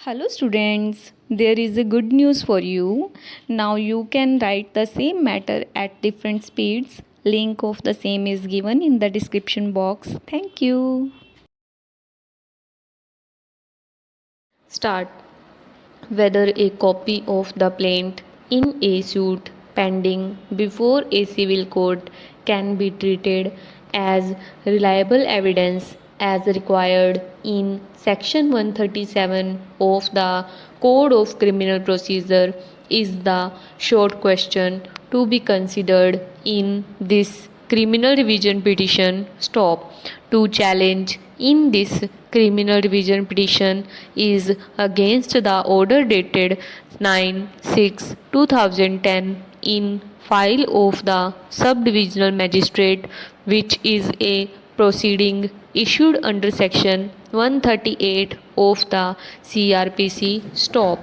Hello students, there is a good news for you. Now you can write the same matter at different speeds. Link of the same is given in the description box. Thank you. Start. Whether a copy of the plaint in a suit pending before a civil court can be treated as reliable evidence as required in section 137 of the Code of Criminal Procedure is the short question to be considered in this criminal revision petition. Stop. To challenge in this criminal revision petition is against the order dated 9/6/2010 in file of the subdivisional magistrate, which is a proceeding issued under section 138 of the CRPC. Stop.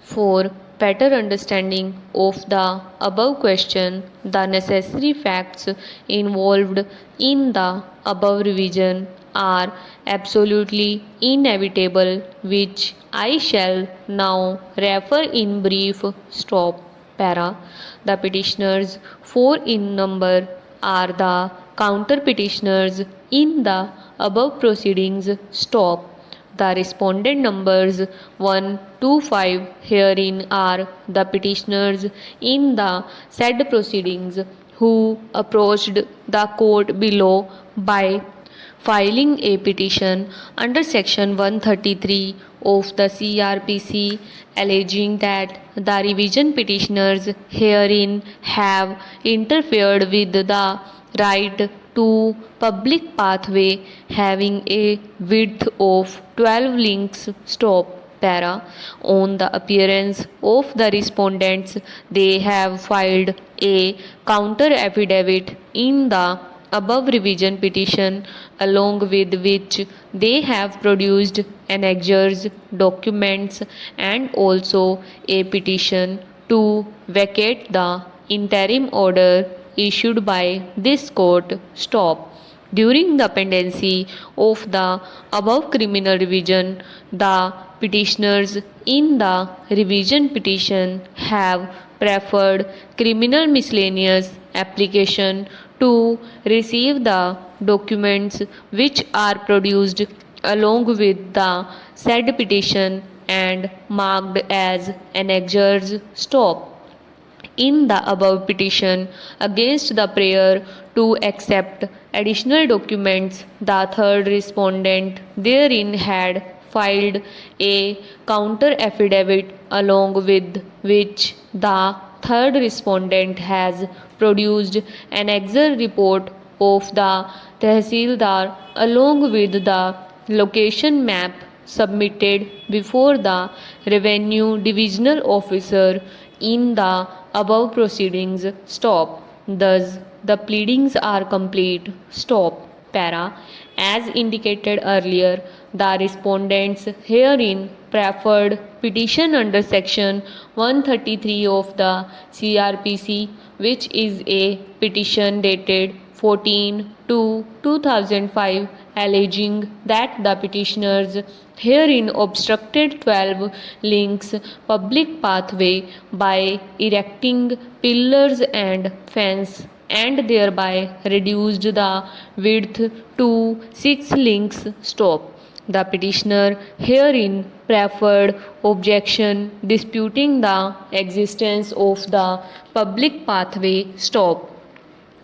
For better understanding of the above question, the necessary facts involved in the above revision are absolutely inevitable, which I shall now refer in brief. Stop. Para. The petitioners, four in number, are the counter petitioners in the above proceedings. Stop. The respondent numbers 1 to 5 herein are the petitioners in the said proceedings who approached the court below by filing a petition under section 133 of the CRPC alleging that the revision petitioners herein have interfered with the right to public pathway having a width of 12 links. Stop. Para. On the appearance of the respondents, they have filed a counter affidavit in the above revision petition, along with which they have produced annexures, documents, and also a petition to vacate the interim order issued by this court. Stop. During the pendency of the above criminal revision, the petitioners in the revision petition have preferred criminal miscellaneous application to receive the documents which are produced along with the said petition and marked as annexures. Stop. In the above petition against the prayer to accept additional documents, the third respondent therein had filed a counter affidavit along with which the third respondent has produced an exit report of the Tehsildar along with the location map submitted before the revenue divisional officer in the above proceedings. Stop. Thus, the pleadings are complete. Stop. Para. As indicated earlier, the respondents herein preferred petition under section 133 of the CRPC, which is a petition dated 14/2/2005, alleging that the petitioners herein obstructed 12 links public pathway by erecting pillars and fence and thereby reduced the width to 6 links. Stop. The petitioner herein preferred objection disputing the existence of the public pathway. Stop.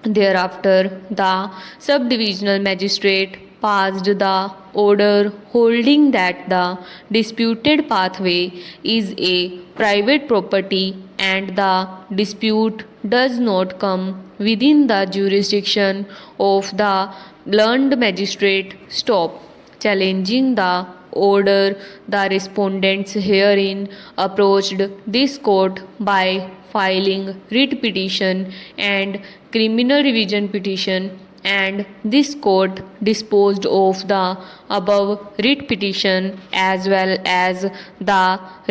Thereafter, the subdivisional magistrate passed the order holding that the disputed pathway is a private property and the dispute does not come within the jurisdiction of the learned magistrate. Stop. Challenging the order, the respondents herein approached this court by filing writ petition and criminal revision petition, and this court disposed of the above writ petition as well as the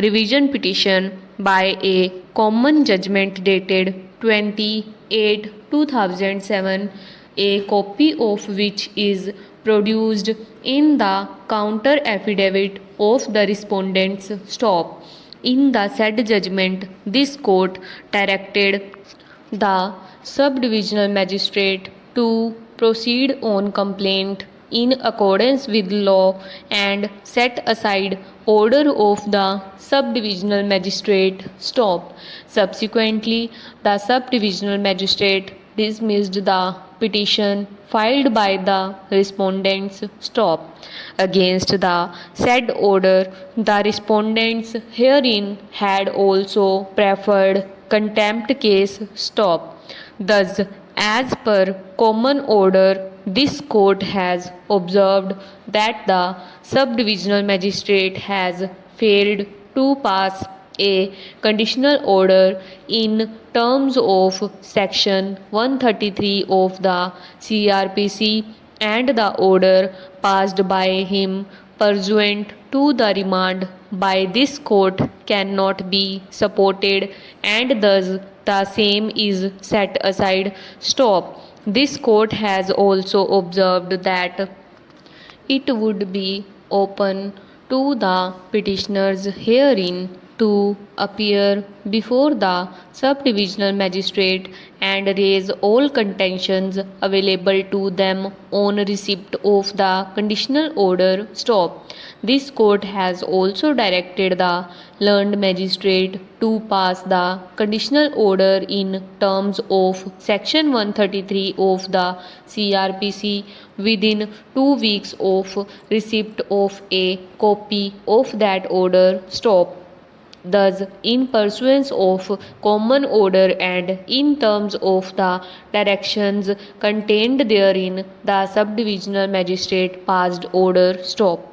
revision petition by a common judgment dated 28/2007 a copy of which is produced in the counter affidavit of the respondents. Stop. In the said judgment, this court directed the subdivisional magistrate to proceed on complaint in accordance with law and set aside order of the subdivisional magistrate. Stop. Subsequently, the subdivisional magistrate dismissed the petition filed by the respondents. Stop. Against the said order, the respondents herein had also preferred contempt case. Stop. Thus, as per common order, this court has observed that the subdivisional magistrate has failed to pass a conditional order in terms of section 133 of the CRPC, and the order passed by him pursuant to the remand by this court cannot be supported, and thus the same is set aside. Stop. This court has also observed that it would be open to the petitioners herein to appear before the subdivisional magistrate and raise all contentions available to them on receipt of the conditional order. Stop. This court has also directed the learned magistrate to pass the conditional order in terms of section 133 of the CRPC within 2 weeks of receipt of a copy of that order. Stop. Thus, in pursuance of common order and in terms of the directions contained therein, the subdivisional magistrate passed order. Stop.